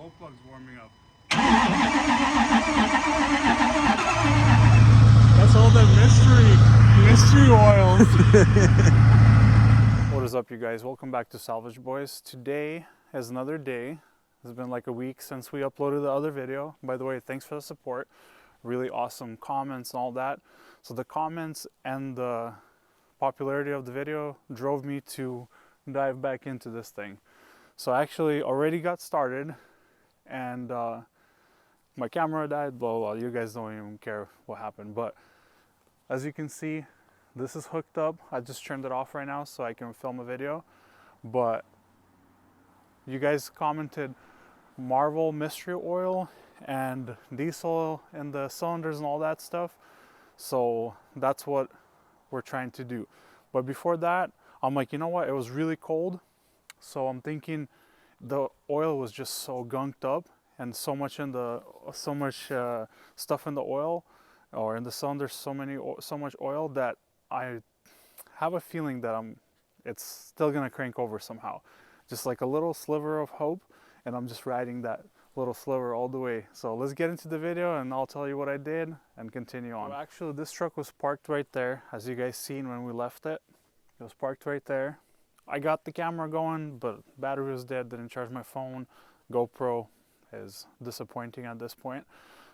glow plug's warming up. That's all the mystery oils. What is up, you guys? Welcome back to SalvageBoiz. Today is another day. It's been like a week since we uploaded the other video. By the way, thanks for the support. Really awesome comments and all that. So the comments and the popularity of the video drove me to dive back into this thing. So I actually already got started, and my camera died, blah, blah, blah. You guys don't even care what happened. But as you can see, this is hooked up. I just turned it off right now so I can film a video. But you guys commented Marvel mystery oil and diesel in the cylinders and all that stuff. So that's what we're trying to do. But before that, I'm like, you know what? It was really cold. So I'm thinking the oil was just so gunked up and so much stuff in the oil or in the cylinder, so much oil that I have a feeling that it's still gonna crank over somehow. Just like a little sliver of hope, and I'm just riding that little sliver all the way. So let's get into the video and I'll tell you what I did and continue on. So actually, this truck was parked right there, as you guys seen when we left it. It was parked right there. I got the camera going, but battery was dead, didn't charge my phone. GoPro is disappointing at this point.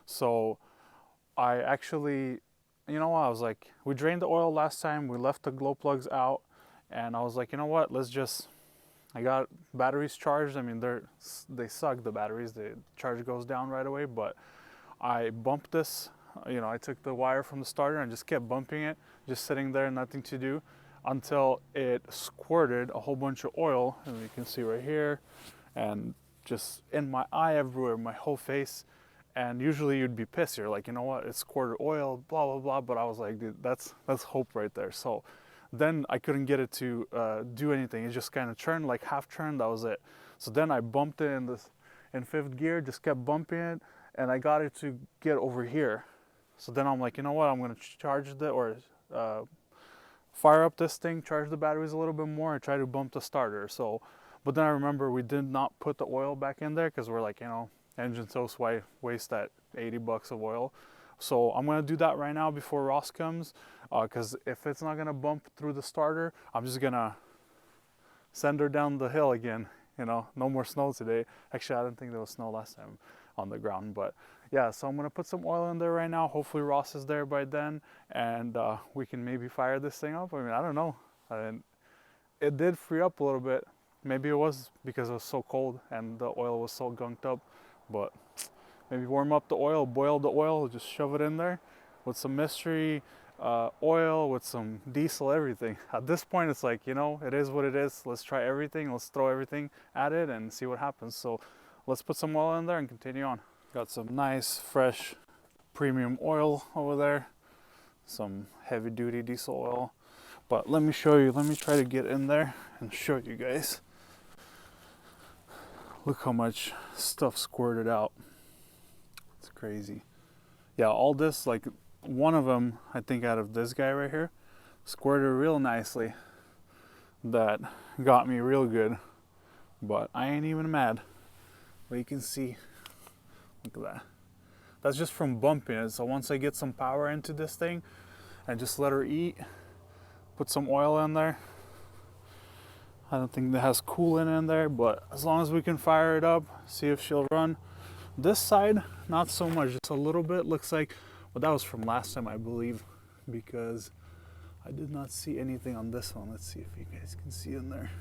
So I actually, you know what, I was like, we drained the oil last time, we left the glow plugs out, and I was like, you know what, I got batteries charged. I mean, they suck, the batteries, the charge goes down right away, but I bumped this, I took the wire from the starter and just kept bumping it, just sitting there, nothing to do, until it squirted a whole bunch of oil, and you can see right here, and just in my eye everywhere, my whole face. And usually you'd be pissed, you're like, you know what, it squirted oil, blah, blah, blah, but I was like, dude, that's hope right there. So then I couldn't get it to do anything. It just kind of turned, like half turned, that was it. So then I bumped it in fifth gear, just kept bumping it, and I got it to get over here. So then I'm like, you know what, I'm gonna charge fire up this thing, charge the batteries a little bit more, and try to bump the starter. So, but then I remember we did not put the oil back in there because we're like, engine toast, why waste that 80 bucks of oil? So I'm gonna do that right now before Ross comes, because if it's not gonna bump through the starter, I'm just gonna send her down the hill again. No more snow today. Actually, I didn't think there was snow last time on the ground, but yeah, so I'm gonna put some oil in there right now. Hopefully Ross is there by then, and we can maybe fire this thing up. I mean, I don't know. It did free up a little bit. Maybe it was because it was so cold and the oil was so gunked up, but maybe warm up the oil, boil the oil, just shove it in there with some mystery oil, with some diesel, everything. At this point, it's like, it is what it is. Let's try everything. Let's throw everything at it and see what happens. So let's put some oil in there and continue on. Got some nice, fresh, premium oil over there. Some heavy duty diesel oil. But let me show you. Let me try to get in there and show you guys. Look how much stuff squirted out. It's crazy. Yeah, all this, like one of them, I think out of this guy right here, squirted real nicely. That got me real good. But I ain't even mad. But you can see, look at that. That's just from bumping it. So once I get some power into this thing and just let her eat, put some oil in there. I don't think that has coolant in there, but as long as we can fire it up, see if she'll run. This side, not so much, just a little bit. Looks like, well, that was from last time, I believe, because I did not see anything on this one. Let's see if you guys can see in there.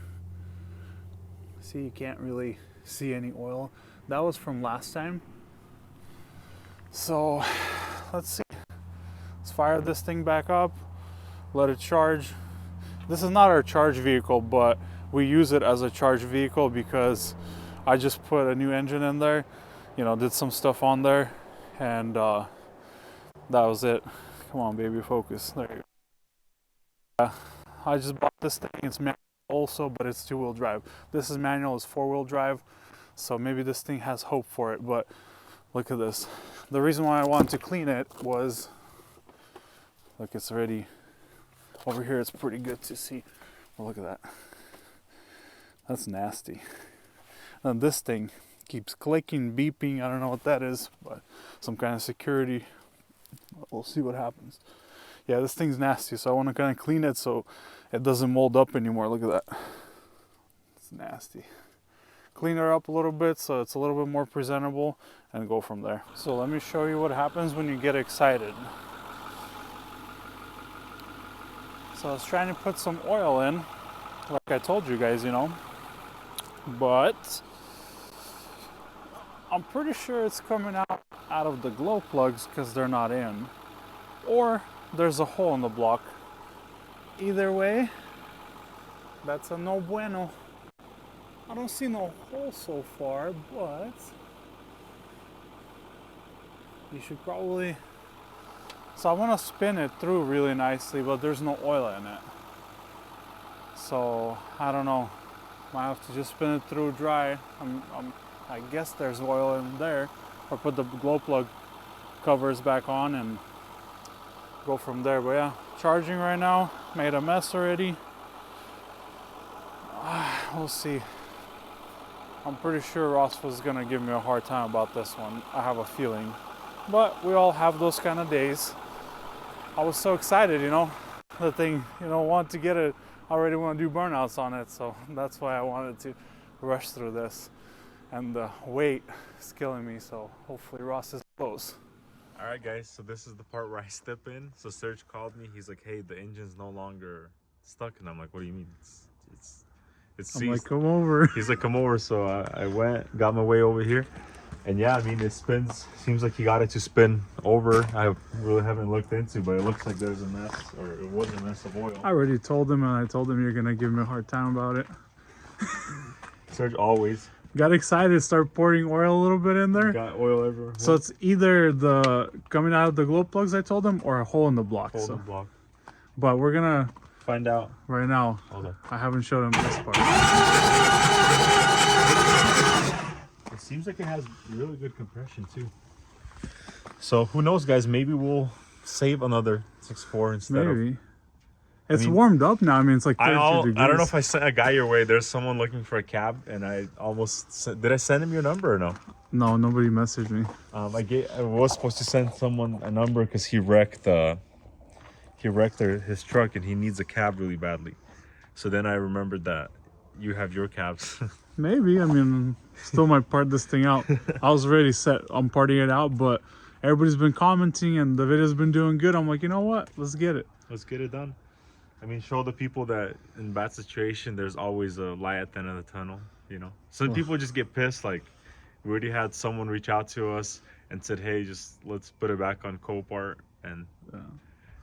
See, you can't really see any oil. That was from last time. So let's see. Let's fire this thing back up, let it charge. This is not our charge vehicle, but we use it as a charge vehicle because I just put a new engine in there, did some stuff on there, and that was it. Come on, baby, focus. There you go. I just bought this thing. It's manual also, but it's two-wheel drive. This is manual, it's four-wheel drive, so maybe this thing has hope for it. But look at this. The reason why I wanted to clean it was, look, it's already over here. It's pretty good to see. Well, look at that. That's nasty. And this thing Keeps clicking, beeping. I don't know what that is, but some kind of security. We'll see what happens. Yeah, this thing's nasty, so I want to kind of clean it so it doesn't mold up anymore. Look at that. It's nasty. Clean her up a little bit so it's a little bit more presentable and go from there. So let me show you what happens when you get excited. So I was trying to put some oil in, like I told you guys, you know, but I'm pretty sure it's coming out of the glow plugs because they're not in, or there's a hole in the block. Either way, that's a no bueno. I don't see no hole so far, but you should probably... So I want to spin it through really nicely, but there's no oil in it. So I don't know. Might have to just spin it through dry. I guess there's oil in there, or put the glow plug covers back on and go from there. But yeah, charging right now. Made a mess already. We'll see. I'm pretty sure Ross was gonna give me a hard time about this one. I have a feeling. But we all have those kind of days. I was so excited, you know. The thing, you know, want to get it. I already want to do burnouts on it, so that's why I wanted to rush through this. And the weight is killing me, so hopefully Ross is close. All right, guys, so this is the part where I step in. So Serge called me. He's like, hey, the engine's no longer stuck. And I'm like, what do you mean? It's I'm like, come over. He's like, come over. So I went, got my way over here. And yeah, I mean, it spins. Seems like he got it to spin over. I really haven't looked into, but it looks like there's a mess, or it was a mess of oil. I already told him, and I told him you're going to give me a hard time about it. Serge always. Got excited, start pouring oil a little bit in there. Got oil everywhere. So it's either the coming out of the glow plugs I told him, or a hole in the block. Hole in the block. But we're gonna find out right now. Hold on. I haven't showed him this part. It seems like it has really good compression too. So who knows, guys? Maybe we'll save another 6.4 instead of... Maybe. It's warmed up now. I mean, it's like 32 degrees. I don't know if I sent a guy your way. There's someone looking for a cab, and I almost did. I send him your number or no? No, nobody messaged me. I was supposed to send someone a number because he wrecked his truck and he needs a cab really badly. So then I remembered that you have your cabs. Maybe. I mean, still might part this thing out. I was already set on partying it out, but everybody's been commenting and the video's been doing good. I'm like, you know what? Let's get it. Let's get it done. I mean, show the people that in bad situation, there's always a light at the end of the tunnel, you know? Some people just get pissed. Like, we already had someone reach out to us and said, hey, just let's put it back on Copart. And,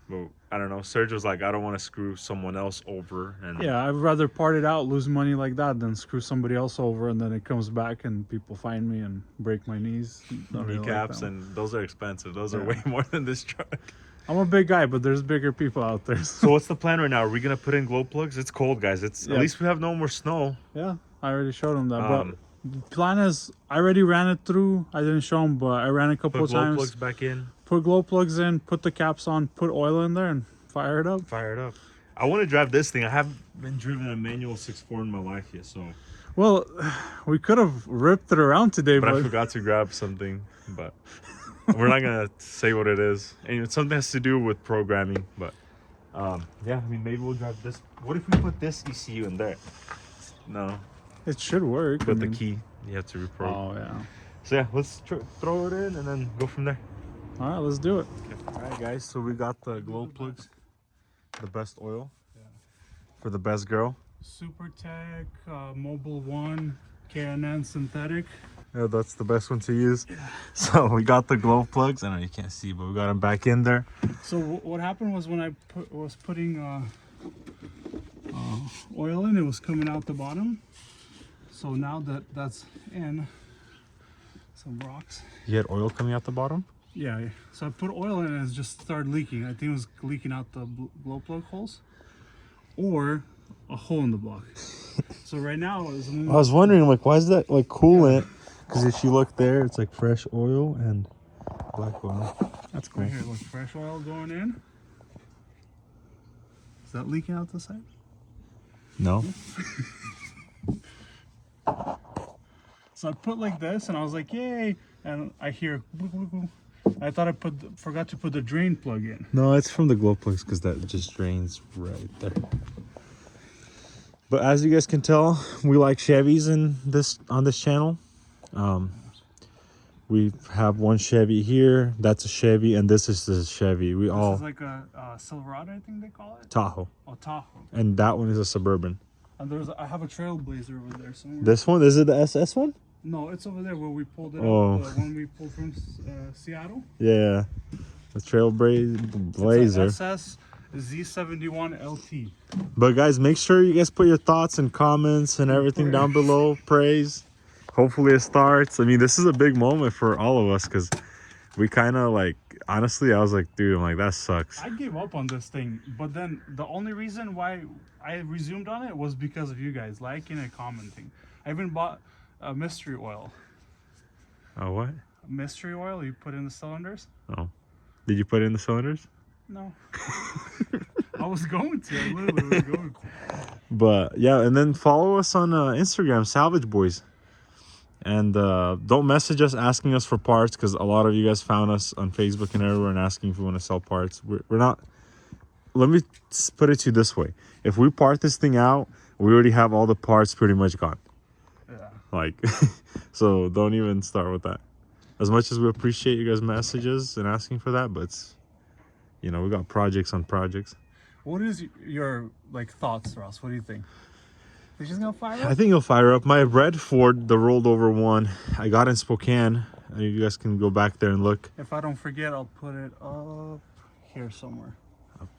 but I don't know. Serge was like, I don't want to screw someone else over. And yeah, I'd rather part it out, lose money like that, than screw somebody else over and then it comes back and people find me and break my knees. Kneecaps, and those are expensive. Those are way more than this truck. I'm a big guy, but there's bigger people out there. So what's the plan right now? Are we gonna put in glow plugs? It's cold, guys. At least we have no more snow. Yeah, I already showed him that. But the plan is, I already ran it through. I didn't show him, but I ran a couple of times. Put glow plugs back in. Put glow plugs in. Put the caps on. Put oil in there and fire it up. Fire it up. I want to drive this thing. I haven't been driven a manual 6.4 in my life yet, so. Well, we could have ripped it around today, but I forgot to grab something. But. We're not gonna say what it is, and something has to do with programming. But yeah, I mean, maybe we'll drive this. What if we put this ECU in there? No, it should work. But the key you have to reprogram. Oh yeah. So yeah, let's throw it in and then go from there. All right, let's do it. Okay. All right, guys. So we got the glow plugs, the best oil for the best girl. SuperTech Mobile 1 K&N synthetic. Yeah, that's the best one to use. So we got the glow plugs. I know you can't see, but we got them back in there. So what happened was when I was putting oil in, it was coming out the bottom. So now that that's in, some rocks. You had oil coming out the bottom? Yeah. So I put oil in and it just started leaking. I think it was leaking out the glow plug holes, or a hole in the block. So right now, I was wondering, like, why is that like coolant? Because if you look there, it's like fresh oil and black oil. That's cool. Right here, look, fresh oil going in. Is that leaking out the side? No. So I put like this, and I was like, yay! And I hear, glug, glug, glug. I thought I forgot to put the drain plug in. No, it's from the glow plugs because that just drains right there. But as you guys can tell, we like Chevys on this channel. We have one Chevy here. That's a Chevy, and this is the Chevy. This is like a Silverado, I think they call it. Tahoe. Oh, Tahoe. And that one is a Suburban. And I have a Trailblazer over there somewhere. This one, is it the SS one? No, it's over there where we pulled it Oh. up, when we pulled from Seattle. Yeah, the Trailblazer. It's a SS Z71 LT. But guys, make sure you guys put your thoughts and comments and everything down below. Praise. Hopefully it starts. I mean, this is a big moment for all of us because we kind of like, honestly, I was like, dude, I'm like, that sucks. I gave up on this thing, but then the only reason why I resumed on it was because of you guys liking and commenting. I even bought a mystery oil. Oh, what? Mystery oil you put in the cylinders? Oh. Did you put in the cylinders? No. I was going to. I literally was going to. But yeah, and then follow us on Instagram, SalvageBoiz. And don't message us asking us for parts because a lot of you guys found us on Facebook and everywhere and asking if we want to sell parts. We're not. Let me put it to you this way. If we part this thing out, we already have all the parts pretty much gone. Yeah. Like, so don't even start with that. As much as we appreciate you guys' messages and asking for that, but it's, you know, we got projects on projects. What is your like thoughts, Ross? What do you think? Is she gonna fire up? I think you'll fire up. My red Ford, the rolled over one, I got in Spokane. You guys can go back there and look. If I don't forget, I'll put it up here somewhere. Up.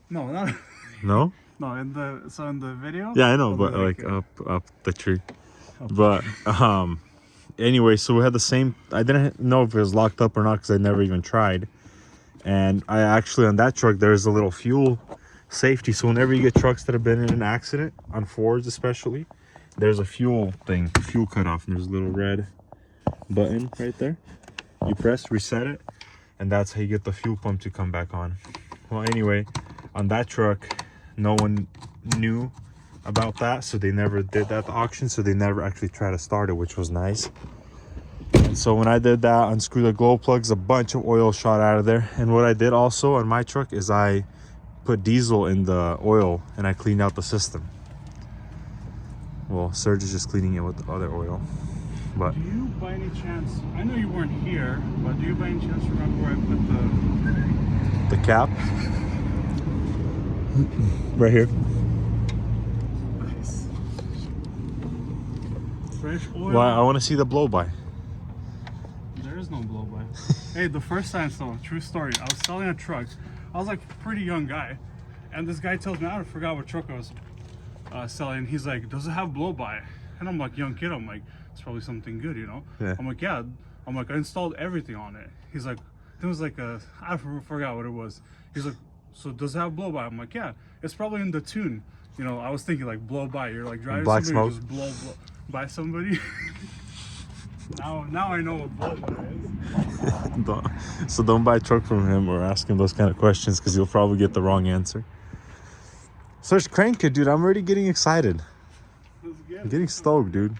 No, not. No? No, in the video. Yeah, I know, but like up the tree. But anyway, so we had the same. I didn't know if it was locked up or not because I never even tried. And I actually on that truck there's a little fuel safety. So whenever you get trucks that have been in an accident, on Fords especially, there's a fuel cutoff, and there's a little red button right there. You press, reset it, and that's how you get the fuel pump to come back on. Well, anyway, on that truck, no one knew about that, so they never did that at the auction, so they never actually tried to start it, which was nice. And so when I did that, unscrew the glow plugs, a bunch of oil shot out of there. And what I did also on my truck is I put diesel in the oil and I cleaned out the system. Well, Serge is just cleaning it with the other oil. But do you by any chance, I know you weren't here, but do you by any chance remember where I put the cap right here. Nice. Fresh oil. Well, I want to see the blow by. There is no blow by. Hey, the first time, so true story, I was selling a truck. I was like a pretty young guy, and this guy tells me, I forgot what truck I was selling. He's like, does it have blow by? And I'm like, young kid, I'm like, it's probably something good, you know? Yeah. I'm like, yeah. I'm like, I installed everything on it. He's like, it was like I forgot what it was. He's like, so does it have blow by? I'm like, yeah, it's probably in the tune. You know, I was thinking like blow by. You're like driving Black somebody, smoke. just blow by somebody. Now I know what blow by is. So don't buy a truck from him or ask him those kind of questions because you'll probably get the wrong answer. Search crank it, dude. I'm already getting excited. I'm getting stoked, dude.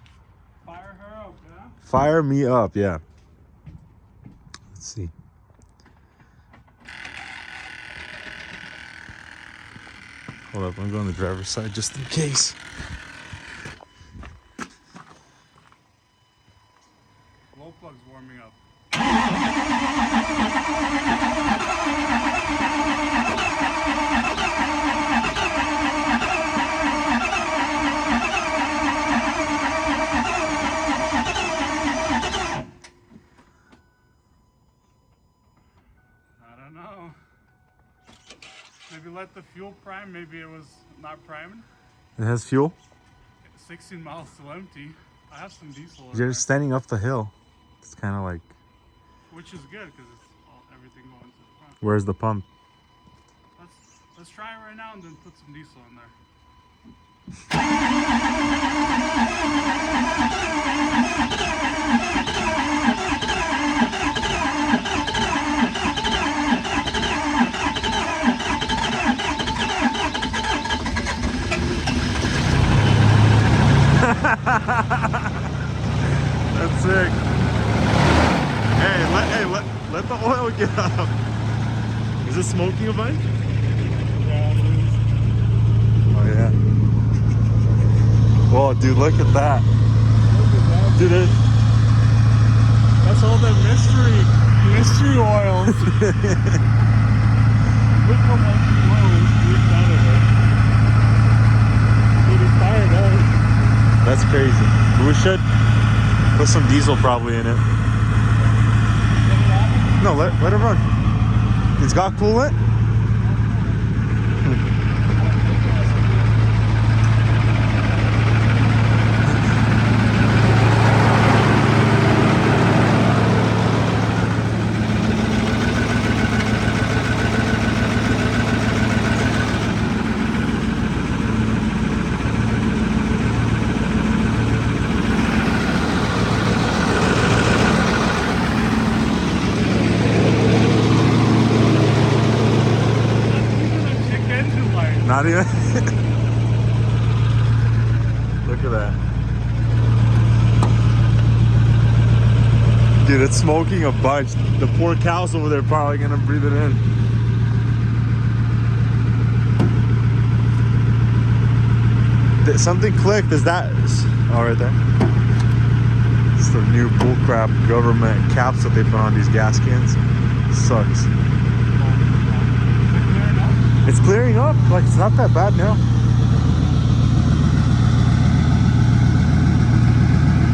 Fire her up, yeah? Fire me up, yeah. Let's see. Hold up, I'm going to the driver's side just in case. Glow plug's warming up. I don't know. Maybe let the fuel prime. Maybe it was not primed. It has fuel? 16 miles still empty. I have some diesel. in You're there, standing up the hill. It's kind of like, which is good because it's everything going to the front. where's the pump? Let's try it right now and then put some diesel in there. sick. Let the oil get up. Is it smoking a bunch? Yeah, it is. Oh yeah. Whoa, dude, look at that. Look at that. Dude, That's all the mystery oils. Look how much oil is leaked out of it. Dude, it's fired up. that's crazy. We should put some diesel probably in it. No, let it run. It's got coolant? Not even. Look at that. Dude, it's smoking a bunch. The poor cows over there probably gonna breathe it in. Something clicked. Is that? Oh, right there. It's the new bullcrap government caps that they put on these gas cans. Sucks. It's clearing up, like it's not that bad now.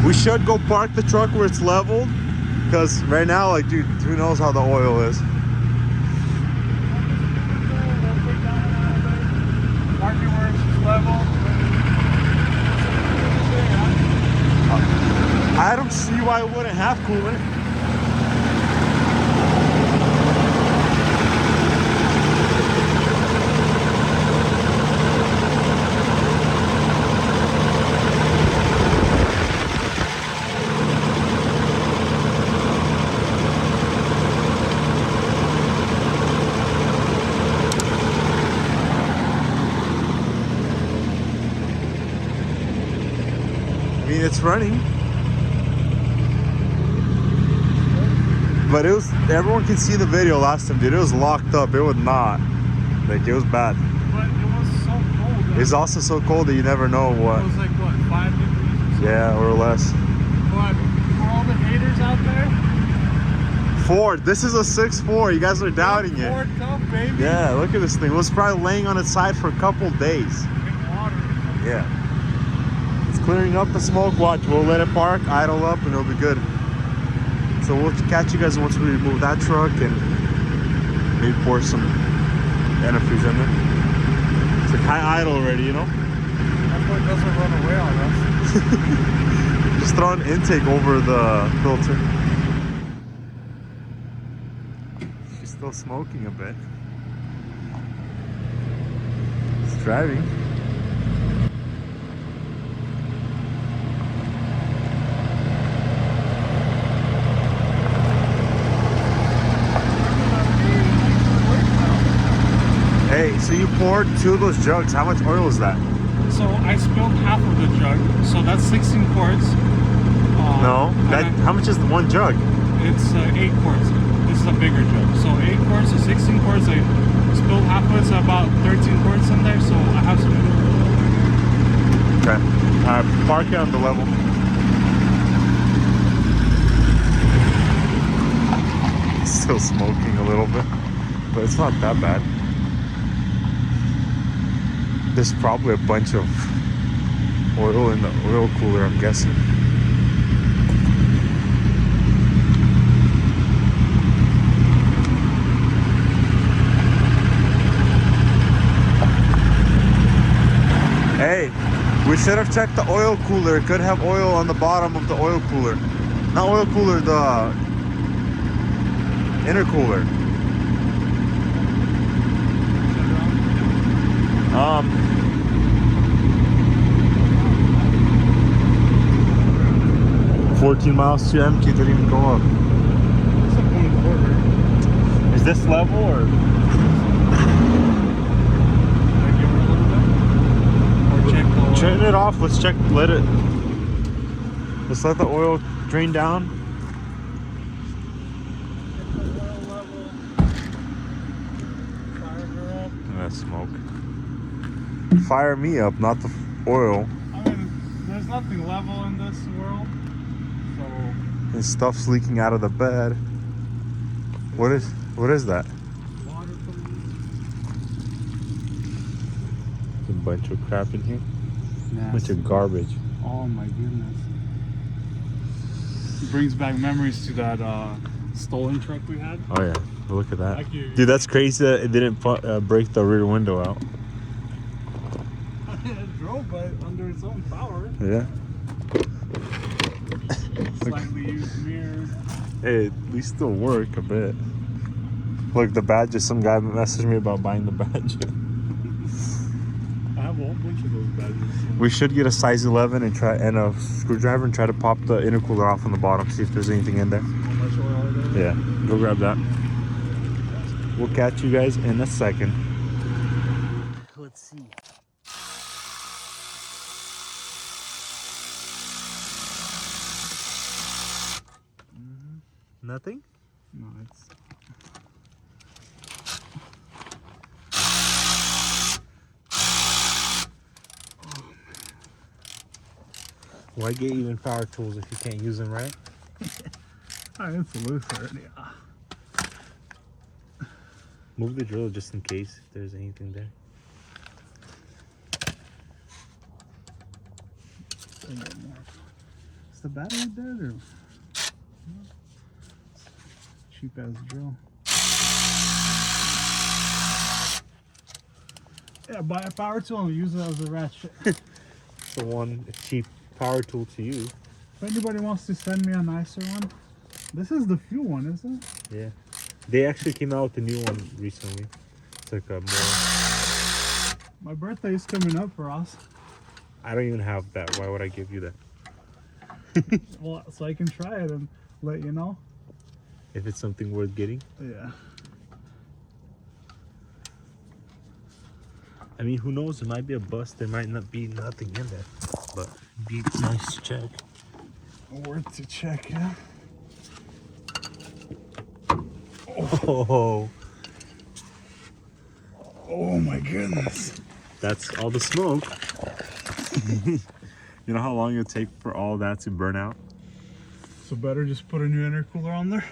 We should go park the truck where it's leveled, because right now, like, dude, who knows how the oil is. Parking where it's level. I don't see why it wouldn't have coolant. I mean, it's running. But it was, everyone can see the video last time, dude. It was locked up. It would not. Like, it was bad. But it was so cold. It's also so cold that you never know what. It was like, what, 5 degrees or something? Yeah, or less. But for all the haters out there, Ford, this is a 6.4. You guys are doubting it. Ford tough, baby. Yeah, look at this thing. It was probably laying on its side for a couple days. Drink water. Yeah. It's clearing up the smoke. Watch, we'll let it park, idle up, and it'll be good. So we'll catch you guys once we remove that truck and maybe pour some antifreeze in there. It's like high idle already, you know? That one doesn't run away on us. Just throw an intake over the filter. She's still smoking a bit. It's driving. Hey, so you poured 2 of those jugs. How much oil is that? So I spilled half of the jug, so that's 16 quarts. No, that. How much is the 1 jug? It's 8 quarts. This is a bigger jug. So 8 quarts to 16 quarts. I spilled half of it, so about 13 quarts in there. So I have some. Okay. Park it on the level. Still smoking a little bit, but it's not that bad. There's probably a bunch of oil in the oil cooler, I'm guessing. Hey, we should have checked the oil cooler. It could have oil on the bottom of the oil cooler. Not oil cooler, the intercooler. 14 miles to empty, didn't even go up. It's a 1/4. Is this level or? Can I give her a little bit? Or check the oil? Turn it off, let's check, let it. Let's let the oil drain down. Get the oil level. Fire her up. That smoke. Fire me up, not the oil. I mean, there's nothing level in this world, so. And stuff's leaking out of the bed. What is that? Water coming. A bunch of crap in here. Nasty. Bunch of garbage. Oh my goodness. It brings back memories to that stolen truck we had. Oh yeah, look at that. Like Dude, that's crazy that it didn't break the rear window out. It drove by under its own power. Yeah. Slightly used mirrors. Hey, at least it'll work a bit. Look, the badges. Some guy messaged me about buying the badge. I have a whole bunch of those badges. We should get a size 11 and a screwdriver and try to pop the intercooler off on the bottom, see if there's anything in there. How much oil is there? Yeah, go grab that. We'll catch you guys in a second. Let's see. Nothing? No, it's. Why get even power tools if you can't use them, right? It's loose already. Move the drill just in case if there's anything there. Is the battery dead or cheap ass drill? Yeah, buy a power tool and use it as a ratchet. It's the one cheap power tool to use. If anybody wants to send me a nicer one, this is the fuel one, isn't it? Yeah. They actually came out with a new one recently. It's like a more... My birthday is coming up for us. I don't even have that. Why would I give you that? Well, so I can try it and let you know. If it's something worth getting. Yeah. I mean, who knows? It might be a bust. There might not be nothing in there. But it'd be nice to check. Worth to check, yeah. Oh. Oh my goodness. That's all the smoke. You know how long it'll take for all that to burn out? So better just put a new intercooler on there?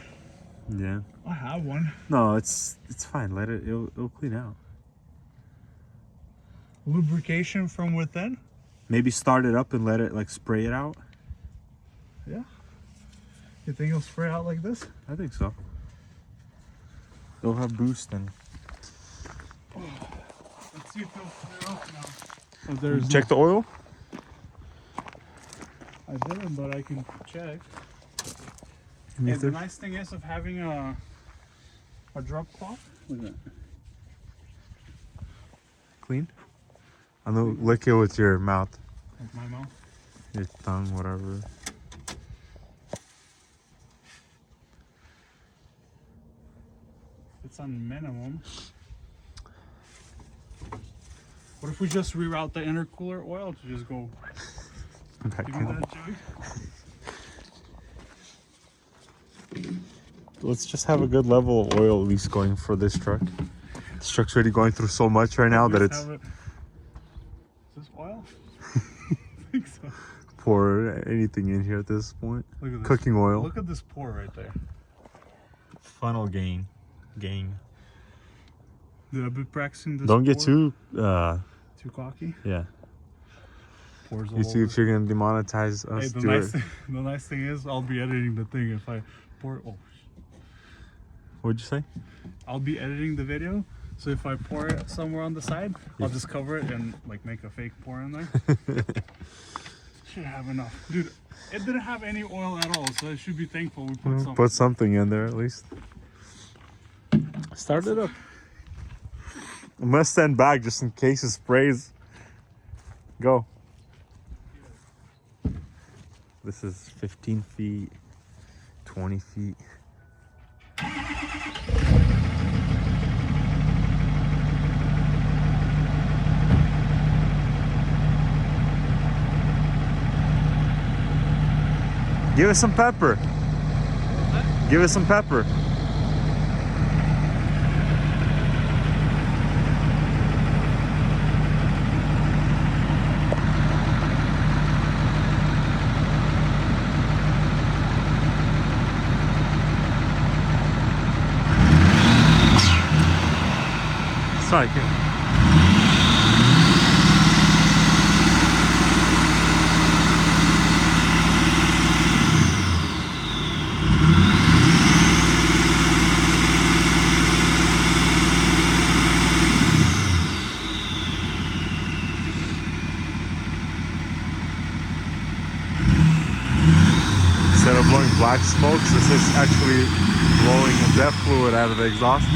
Yeah. I have one. No, it's fine. Let it. It'll clean out. Lubrication from within? Maybe start it up and let it like spray it out. Yeah. You think it'll spray out like this? I think so. It'll have boost and. Let's see if it'll clear up now. Oh, there's Check the oil. I didn't, but I can check. And And the nice thing is of having a drop cloth. Look at that. Clean. I know. Lick it with your mouth, With my mouth. your tongue, whatever. It's on minimum. What if we just reroute the intercooler oil to just go? Back Give in. me that, Joey. Let's just have a good level of oil at least going for this truck. This truck's already going through so much right now that it's Is this oil? I think so. pour anything in here at this point. Look at this. Cooking oil. Look at this pour right there. Funnel gang. Dude, I've been practicing this. Don't get pour. too Too cocky. yeah. Pours all You see over. if you're gonna demonetize us. Hey, the Do nice, it. the nice thing is I'll be editing the thing if I pour. Oh, What'd you say? I'll be editing the video. So if I pour it somewhere on the side, I'll just cover it and like make a fake pour in there. Should have enough, dude. It didn't have any oil at all, so I should be thankful we put some. Put something in there at least. Start it up. I'm gonna stand back just in case it sprays. Go. This is 15 feet, 20 feet. Give us some pepper. Give us some pepper. Sorry. Instead of blowing black smokes, this is actually blowing a DEF fluid out of the exhaust.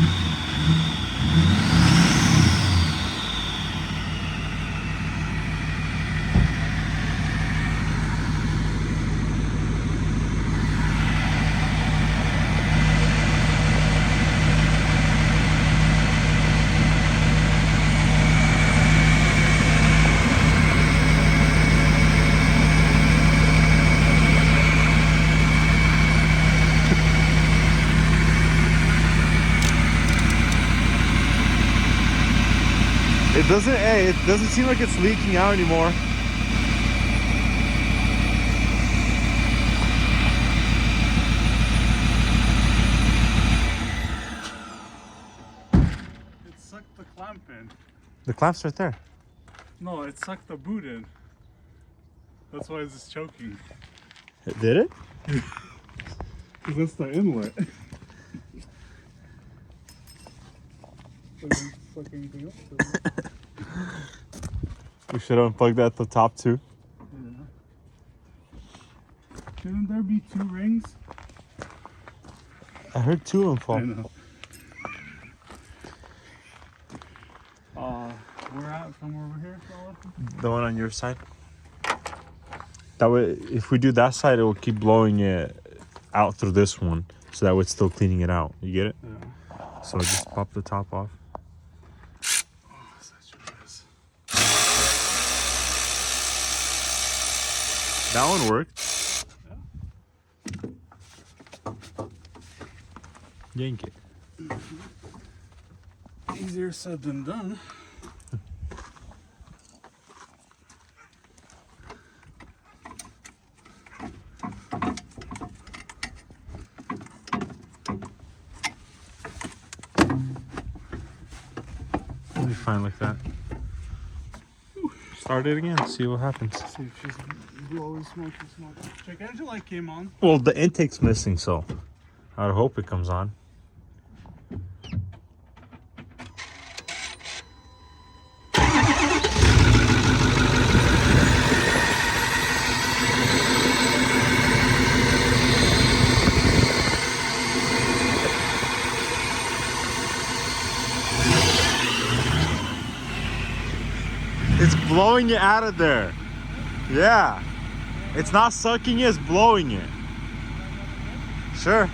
It doesn't seem like it's leaking out anymore. It sucked the clamp in. The clamp's right there. No, it sucked the boot in. That's why it's just choking. Did it? Because that's the inlet. We should unplug that at the top too. Yeah. Shouldn't there be 2 rings? I heard 2 of them fall. I know. We're at somewhere over here, Solid? The one on your side. That way, if we do that side, it will keep blowing it out through this one, so that way it's still cleaning it out. You get it? Yeah. So just pop the top off. Oh, such a mess. That one worked. Yank it. Easier said than done. It'll be fine like that. Start it again, see what happens. See if she's blowing smoke. Check engine light came on. Well, the intake's missing, so I'd hope it comes on. It's blowing it out of there. Yeah. It's not sucking it, it's blowing it. Sure.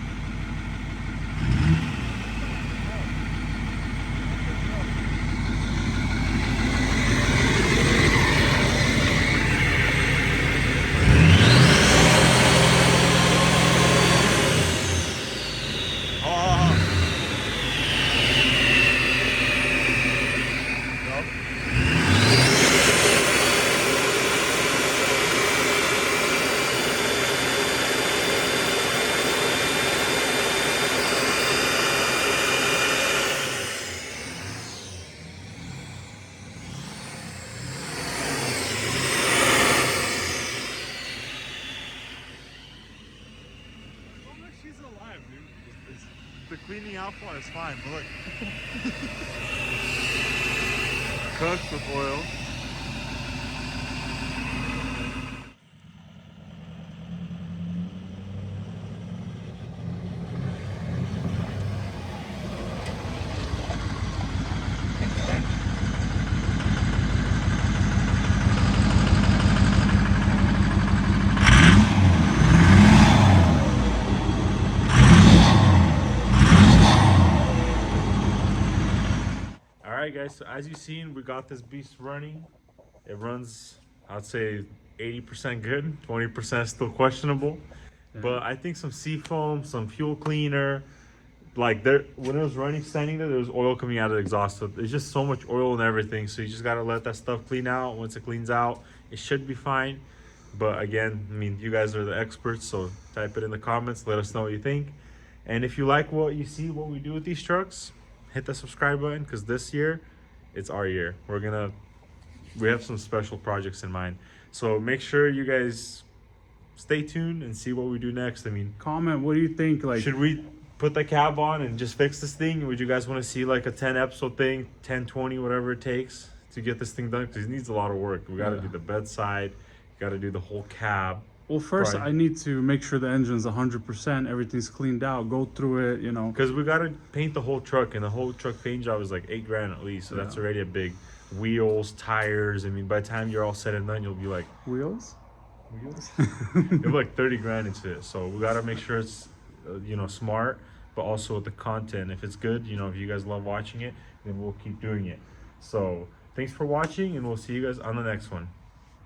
She's alive, dude. The cleaning out part is fine, but look. Cooked with oil. Alright guys, so as you've seen, we got this beast running. It runs, I'd say 80% good, 20% still questionable. But I think some seafoam, some fuel cleaner, like there when it was running standing there was oil coming out of the exhaust. So there's just so much oil and everything. So you just gotta let that stuff clean out. Once it cleans out, it should be fine. But again, I mean, you guys are the experts, so type it in the comments. Let us know what you think. And if you like what you see, what we do with these trucks, hit the subscribe button because this year, it's our year. We have some special projects in mind. So make sure you guys stay tuned and see what we do next. I mean, Comment, what do you think? Like, should we put the cab on and just fix this thing? Would you guys want to see like a 10 episode thing, 10, 20, whatever it takes to get this thing done? Because it needs a lot of work. We got to do the bedside, got to do the whole cab. well, first Right. I need to make sure the engine's 100%, everything's cleaned out, go through it, you know. Because we got to paint the whole truck, and the whole truck paint job is like $8,000 at least. So that's already a big wheels, tires. I mean, by the time you're all said and done, you'll be like, Wheels? you'll be like 30 grand into it. So we got to make sure it's, smart, but also with the content. If it's good, if you guys love watching it, then we'll keep doing it. So thanks for watching, and we'll see you guys on the next one.